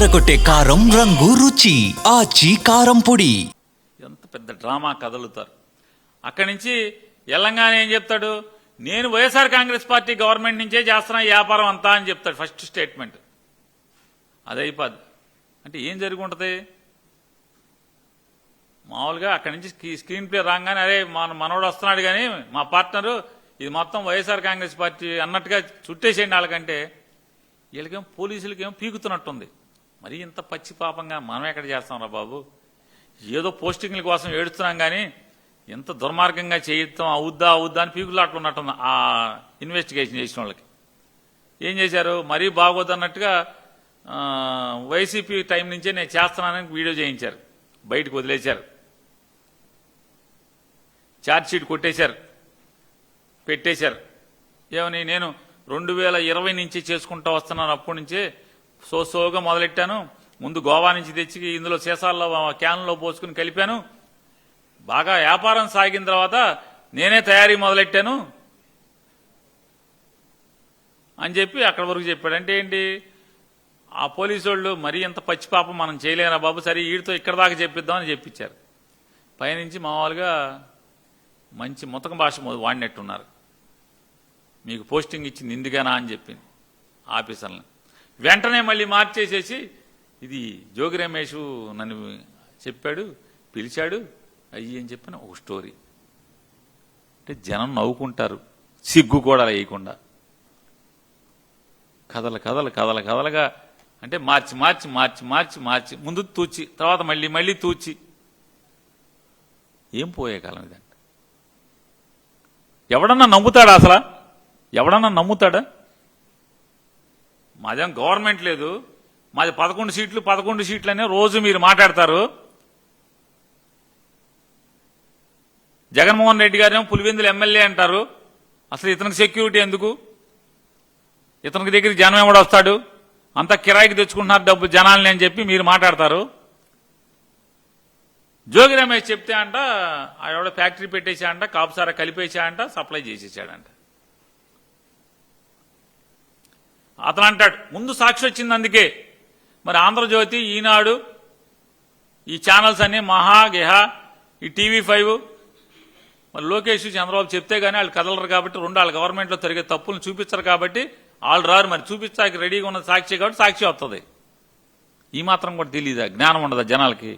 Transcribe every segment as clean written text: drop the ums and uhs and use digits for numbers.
అదరకొట్టే కారం రంగు రుచి ఆచి కారం పొడి. ఎంత పెద్ద డ్రామా కదలుతారు. అక్కడి నుంచి తెలంగాణ ఏం చెప్తాడు, నేను వైఎస్ఆర్ కాంగ్రెస్ పార్టీ గవర్నమెంట్ నుంచే చేస్తున్నా వ్యాపారం అంతా అని చెప్తాడు. ఫస్ట్ స్టేట్మెంట్ అది అయిపోద్ది. అంటే ఏం జరిగి ఉంటుంది? మామూలుగా అక్కడి నుంచి స్క్రీన్ ప్లే రాగానే అరే మనోడు వస్తున్నాడు, కానీ మా పార్ట్నరు ఇది మొత్తం వైఎస్ఆర్ కాంగ్రెస్ పార్టీ అన్నట్టుగా చుట్టేసేయండి వాళ్ళకంటే, వీళ్ళకేమో పోలీసులకేమో పీకుతున్నట్టుంది. మరి ఇంత పచ్చి పాపంగా మనం ఎక్కడ చేస్తాం రా బాబు? ఏదో పోస్టింగ్ల కోసం ఏడుస్తున్నాం, కానీ ఎంత దుర్మార్గంగా చేయటం అవుద్దా అని పీకులాట్లు ఉన్నట్టుంది ఆ ఇన్వెస్టిగేషన్ చేసిన వాళ్ళకి. ఏం చేశారు, మరీ బాగోదన్నట్టుగా వైసీపీ టైం నుంచే నేను చేస్తున్నానని వీడియో చేయించారు, బయటకు వదిలేశారు, ఛార్జ్షీట్ కొట్టేశారు, పెట్టేశారు. ఏమని, నేను 2020 నుంచి చేసుకుంటూ వస్తున్నాను, అప్పటి నుంచే సోగా మొదలెట్టాను, ముందు గోవా నుంచి తెచ్చి ఇందులో సీసాల్లో క్యాన్లో పోసుకుని కలిపాను, బాగా వ్యాపారం సాగిన తర్వాత నేనే తయారీ మొదలెట్టాను అని చెప్పి అక్కడి వరకు చెప్పాడు. అంటే ఏంటి, ఆ పోలీసు వాళ్ళు మరీ ఎంత పచ్చి పాపం మనం చేయలేనా బాబు, సరే వీడితో ఇక్కడ దాకా చెప్పిద్దామని చెప్పించారు. పైనుంచి మామూలుగా మంచి ముతక భాష వాడినట్టున్నారు, మీకు పోస్టింగ్ ఇచ్చింది ఇందుకేనా అని చెప్పింది ఆఫీసర్లను. వెంటనే మళ్ళీ మార్చేసేసి ఇది జోగి రమేష్ నన్ను చెప్పాడు, పిలిచాడు అయ్యి అని చెప్పిన ఒక స్టోరీ. అంటే జనం నవ్వుకుంటారు, సిగ్గు కూడా వేయకుండా కథలుగా అంటే మార్చి ముందు తూచి, తర్వాత మళ్ళీ తూచి. ఏం పోయే కాలం ఇదంటే? ఎవడన్నా నమ్ముతాడా అసలు? ఎవడన్నా నమ్ముతాడా? మాదేం గవర్నమెంట్ లేదు, మాది 11 సీట్లు అనే రోజు మీరు మాట్లాడతారు. జగన్మోహన్ రెడ్డి గారేమో పులివెందులు ఎమ్మెల్యే అంటారు. అసలు ఇతనికి సెక్యూరిటీ ఎందుకు? ఇతనికి దగ్గరికి జనం ఎవడు వస్తాడు? అంతా కిరాయికి తెచ్చుకుంటున్నారు డబ్బు జనాలని అని చెప్పి మీరు మాట్లాడతారు. జోగి రమేష్ చెప్తే అంట ఆవిడ ఫ్యాక్టరీ పెట్టేశాడంట, కాపుసారా కలిపేశాడంట, సప్లై చేసేసాడంట. అతను అంటాడు ముందు సాక్షి వచ్చింది అందుకే. మరి ఆంధ్రజ్యోతి, ఈనాడు, ఈ ఛానల్స్ అన్ని మహా గెహ, ఈ TV5, మరి లోకేష్ చంద్రబాబు చెప్తే గానీ వాళ్ళు కదలరు కాబట్టి, వాళ్ళ గవర్నమెంట్లో జరిగే తప్పులను చూపించరు కాబట్టి వాళ్ళు రారు. మరి చూపించడానికి రెడీగా ఉన్న సాక్షి కాబట్టి సాక్షి వస్తుంది. ఈ మాత్రం కూడా తెలియదా? జ్ఞానం ఉండదా జనాలకి?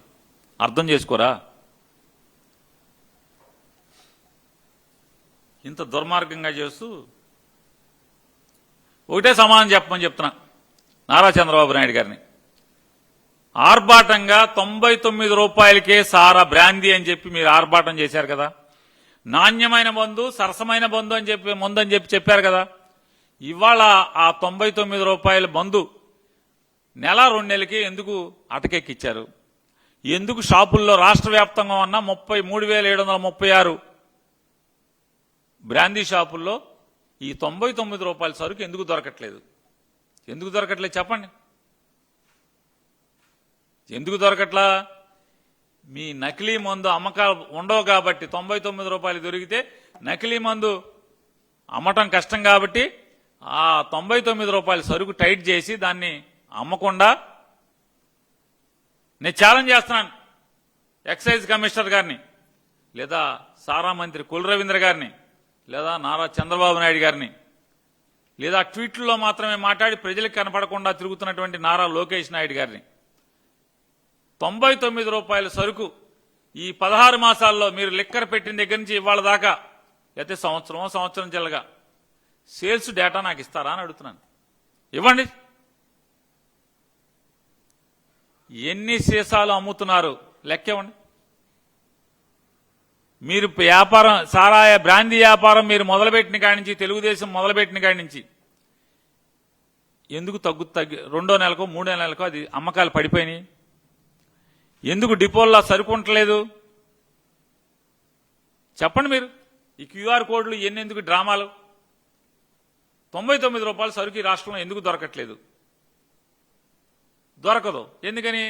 అర్థం చేసుకోరా? ఇంత దుర్మార్గంగా చేస్తూ ఒకటే సమాధానం చెప్పమని చెప్తున్నా నారా చంద్రబాబు నాయుడు గారిని. ఆర్భాటంగా 99 రూపాయలకే సారా బ్రాందీ అని చెప్పి మీరు ఆర్భాటం చేశారు కదా. నాణ్యమైన మందు, సరసమైన మందు అని చెప్పి చెప్పారు కదా. ఇవాళ ఆ 99 రూపాయల మందు నెల 2 నెలలకి ఎందుకు అటకెక్కిచ్చారు? ఎందుకు షాపుల్లో రాష్ట్ర వ్యాప్తంగా ఉన్న 33,736 బ్రాందీ షాపుల్లో ఈ 99 రూపాయల సరుకు ఎందుకు దొరకట్లేదు? ఎందుకు దొరకట్లేదు చెప్పండి? ఎందుకు దొరకట్లా? మీ నకిలీ మందు అమ్మకాలు ఉండవు కాబట్టి 99 రూపాయలు దొరికితే నకిలీ మందు అమ్మటం కష్టం కాబట్టి ఆ 99 రూపాయల సరుకు టైట్ చేసి దాన్ని అమ్మకుండా. నేను ఛాలెంజ్ చేస్తున్నాను ఎక్సైజ్ కమిషనర్ గారిని, లేదా సారా మంత్రి కుల రవీంద్ర గారిని, లేదా నారా చంద్రబాబు నాయుడు గారిని, లేదా ట్వీట్లలో మాత్రమే మాట్లాడి ప్రజలకు కనపడకుండా తిరుగుతున్నటువంటి నారా లోకేష్ నాయుడు గారిని, 99 రూపాయల సరుకు ఈ 16 మాసాల్లో మీరు లిక్కర్ పెట్టిన దగ్గర నుంచి ఇవాళ దాకా, లేకపోతే సంవత్సరం చెల్లగా సేల్స్ డేటా నాకు ఇస్తారా అని అడుగుతున్నాను. ఇవ్వండి. ఎన్ని సీసాలు అమ్ముతున్నారు లెక్క ఇవ్వండి. మీరు వ్యాపారం సారాయ బ్రాందీ వ్యాపారం మీరు మొదలుపెట్టిన కాడి నుంచి, తెలుగుదేశం మొదలుపెట్టిన కాడి నుంచి ఎందుకు తగ్గి 2వ నెలకో 3వ నెలకో అది అమ్మకాలు పడిపోయినాయి? ఎందుకు డిపోల్లో సరుకుంటలేదు? చెప్పండి మీరు. ఈ QR కోడ్లు ఎందుకు డ్రామాలు? 99 రూపాయల సరుకు ఈ రాష్ట్రంలో ఎందుకు దొరకట్లేదు? దొరకదు. ఎందుకని?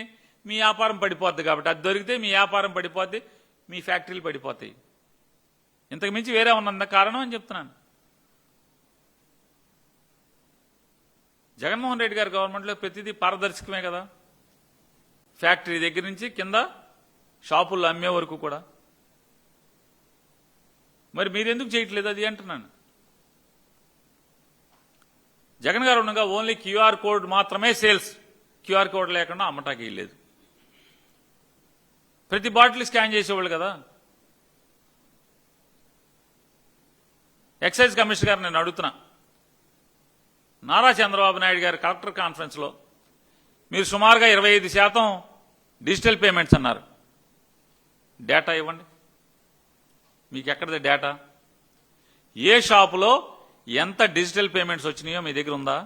మీ వ్యాపారం పడిపోద్ది కాబట్టి. అది దొరికితే మీ వ్యాపారం పడిపోద్ది, మీ ఫ్యాక్టరీలు పడిపోతాయి. ఇంతకు మించి వేరే ఉన్నంత కారణం అని చెప్తున్నాను. జగన్మోహన్ రెడ్డి గారి గవర్నమెంట్లో ప్రతిదీ పారదర్శకమే కదా. ఫ్యాక్టరీ దగ్గర నుంచి కింద షాపుల్లో అమ్మే వరకు కూడా. మరి మీరెందుకు చేయట్లేదు అది అంటున్నాను. జగన్ గారు ఉండగా ఓన్లీ క్యూఆర్ కోడ్ మాత్రమే సేల్స్, క్యూఆర్ కోడ్ లేకుండా అమ్మటానికి వెళ్ళలేదు. ప్రతి బాటిల్ స్కాన్ చేసేవాళ్ళు కదా. ఎక్సైజ్ కమిషనర్ గారు నేను అడుగుతున్నా, నారా చంద్రబాబు నాయుడు గారు కలెక్టర్ కాన్ఫరెన్స్లో మీరు సుమారుగా 25% డిజిటల్ పేమెంట్స్ అన్నారు. డేటా ఇవ్వండి, మీకు ఎక్కడిది డేటా? ఏ షాపులో ఎంత డిజిటల్ పేమెంట్స్ వచ్చినాయో మీ దగ్గర ఉందా?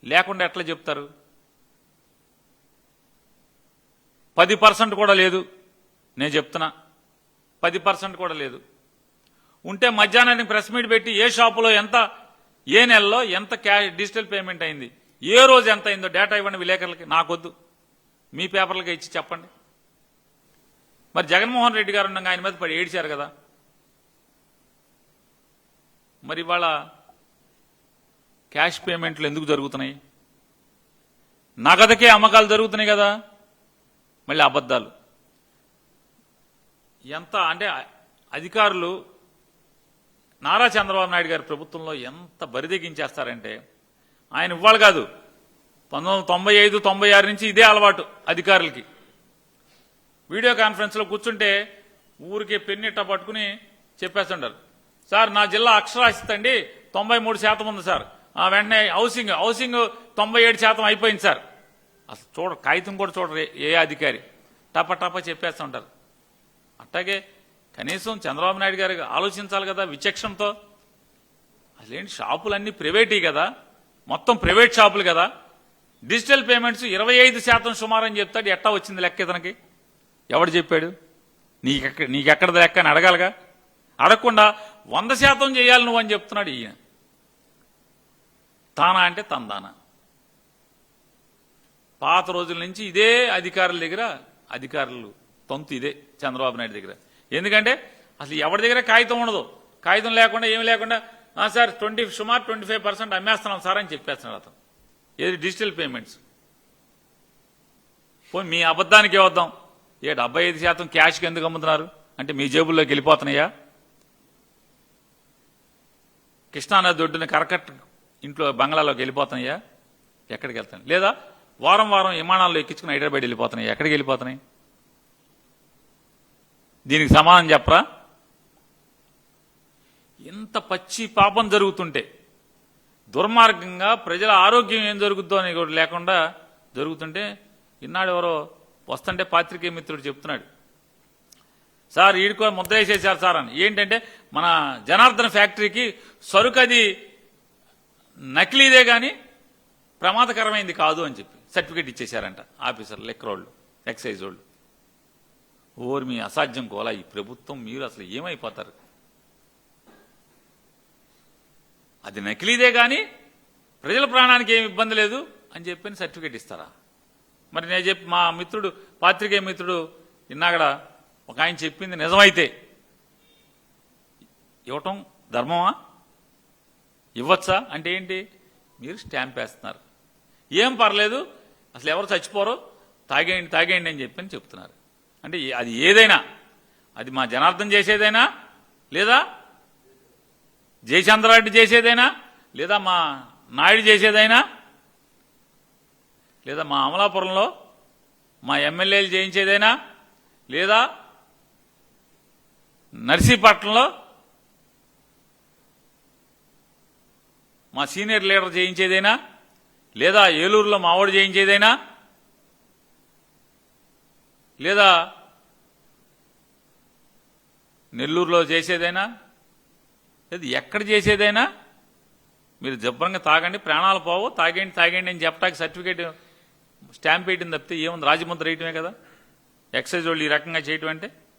లేకుండా ఎట్లా చెప్తారు? 10% కూడా లేదు. నేను చెప్తున్నా 10% కూడా లేదు. ఉంటే మధ్యాహ్నానికి ప్రెస్ మీట్ పెట్టి ఏ షాపులో ఎంత, ఏ నెలలో ఎంత డిజిటల్ పేమెంట్ అయింది, ఏ రోజు ఎంత అయిందో డేటా ఇవ్వండి విలేకరులకి. నాకొద్దు, మీ పేపర్లకి ఇచ్చి చెప్పండి. మరి జగన్మోహన్ రెడ్డి గారు ఉండగా ఆయన మీద పడి ఏడిచారు కదా. మరి ఇవాళ క్యాష్ పేమెంట్లు ఎందుకు జరుగుతున్నాయి? నగదుకే అమ్మకాలు జరుగుతున్నాయి కదా. మళ్ళీ అబద్ధాలు. ఎంత అంటే అధికారులు నారా చంద్రబాబు నాయుడు గారి ప్రభుత్వంలో ఎంత బరిదెగించేస్తారంటే, ఆయన ఇవ్వాలి కాదు 1995, 96 నుంచి ఇదే అలవాటు అధికారులకి. వీడియో కాన్ఫరెన్స్లో కూర్చుంటే ఊరికే పెన్నిట్ట పట్టుకుని చెప్పేస్తుంటారు, సార్ నా జిల్లా అక్షరాస్యత అండి 93% ఉంది సార్, వెంటనే హౌసింగ్ 97% అయిపోయింది సార్. అసలు కాగితం కూడా చూడరు ఏ అధికారి, టప చెప్పేస్తుంటారు. అట్లాగే కనీసం చంద్రబాబు నాయుడు గారు ఆలోచించాలి కదా విచక్షణతో. అసలేంటి, షాపులన్నీ ప్రైవేటీ కదా, మొత్తం ప్రైవేట్ షాపులు కదా. డిజిటల్ పేమెంట్స్ 25% సుమారు అని చెప్తాడు. ఎట్టా వచ్చింది లెక్క ఇతనికి? ఎవడు చెప్పాడు? నీకెక్కడది లెక్క అని అడగాలిగా. అడగకుండా 100% చేయాలి నువ్వు అని చెప్తున్నాడు ఈయన. తానా అంటే తందానా. పాత రోజుల నుంచి ఇదే అధికారుల దగ్గర, అధికారులు తొంతు ఇదే చంద్రబాబు నాయుడు దగ్గర. ఎందుకంటే అసలు ఎవరి దగ్గర కాగితం ఉండదు. కాగితం లేకుండా ఏమి లేకుండా సార్ సుమారు 25% అమ్మేస్తున్నాం సార్ అని చెప్పేస్తున్నాడు అతను. ఏది డిజిటల్ పేమెంట్స్. పోనీ మీ అబద్ధానికి వద్దాం, 75% క్యాష్కి ఎందుకు అమ్ముతున్నారు అంటే మీ జేబుల్లోకి వెళ్ళిపోతున్నాయా? కృష్ణానది ఒడ్డున కరకట్ ఇంట్లో బంగ్లాలోకి వెళ్ళిపోతున్నాయా? ఎక్కడికి వెళ్తాయి? లేదా వారం విమానాల్లో ఎక్కించుకుని హైదరాబాద్ వెళ్ళిపోతున్నాయి. ఎక్కడికి వెళ్ళిపోతున్నాయి? దీనికి సమాధానం చెప్పరా? ఇంత పచ్చి పాపం జరుగుతుంటే, దుర్మార్గంగా ప్రజల ఆరోగ్యం ఏం జరుగుద్దో అని కూడా లేకుండా జరుగుతుంటే, ఇన్నాడు ఎవరో వస్తుంటే పాత్రికేయ మిత్రుడు చెప్తున్నాడు, సార్ ఈడుకో ముద్ర వేసేసారు సార్ అని. ఏంటంటే మన జనార్దన్ ఫ్యాక్టరీకి సరుకు అది నకిలీదే కానీ ప్రమాదకరమైంది కాదు అని చెప్పి సర్టిఫికేట్ ఇచ్చేశారంట ఆఫీసర్లు, లెక్కరోళ్ళు, ఎక్సైజ్ వాళ్ళు. ఓరి మీ అసాధ్యం కోలా ఈ ప్రభుత్వం, మీరు అసలు ఏమైపోతారు? అది నకిలీదే కానీ ప్రజల ప్రాణానికి ఏమి ఇబ్బంది లేదు అని చెప్పి సర్టిఫికేట్ ఇస్తారా? మరి నేను చెప్పి మా మిత్రుడు పాత్రికేయ మిత్రుడు ఇన్నాగడ ఒక ఆయన చెప్పింది నిజమైతే ఇవ్వటం ధర్మమా? ఇవ్వచ్చా అంటే ఏంటి? మీరు స్టాంప్ వేస్తున్నారు. ఏం పర్లేదు, అసలు ఎవరు చచ్చిపోరో, తాగేయండి అని చెప్పని చెప్తున్నారు. అంటే అది ఏదైనా, అది మా జనార్దన్ చేసేదైనా, లేదా జయచంద్రారెడ్డి చేసేదైనా, లేదా మా నాయుడు చేసేదైనా, లేదా మా అమలాపురంలో మా ఎమ్మెల్యేలు చేయించేదైనా, లేదా నర్సీపట్నంలో మా సీనియర్ లీడర్ చేయించేదైనా, లేదా ఏలూరులో మావాడు చేయించేదైనా, లేదా నెల్లూరులో చేసేదైనా, లేదా ఎక్కడ చేసేదైనా మీరు జబ్బరంగా తాగండి, ప్రాణాలు పోవు, తాగండి అని చెప్పడానికి సర్టిఫికేట్ స్టాంప్ వేయడం తప్పితే ఏముంది? రాజముద్ర వేయటమే కదా ఎక్సైజ్ వాళ్ళు ఈ రకంగా చేయటం అంటే.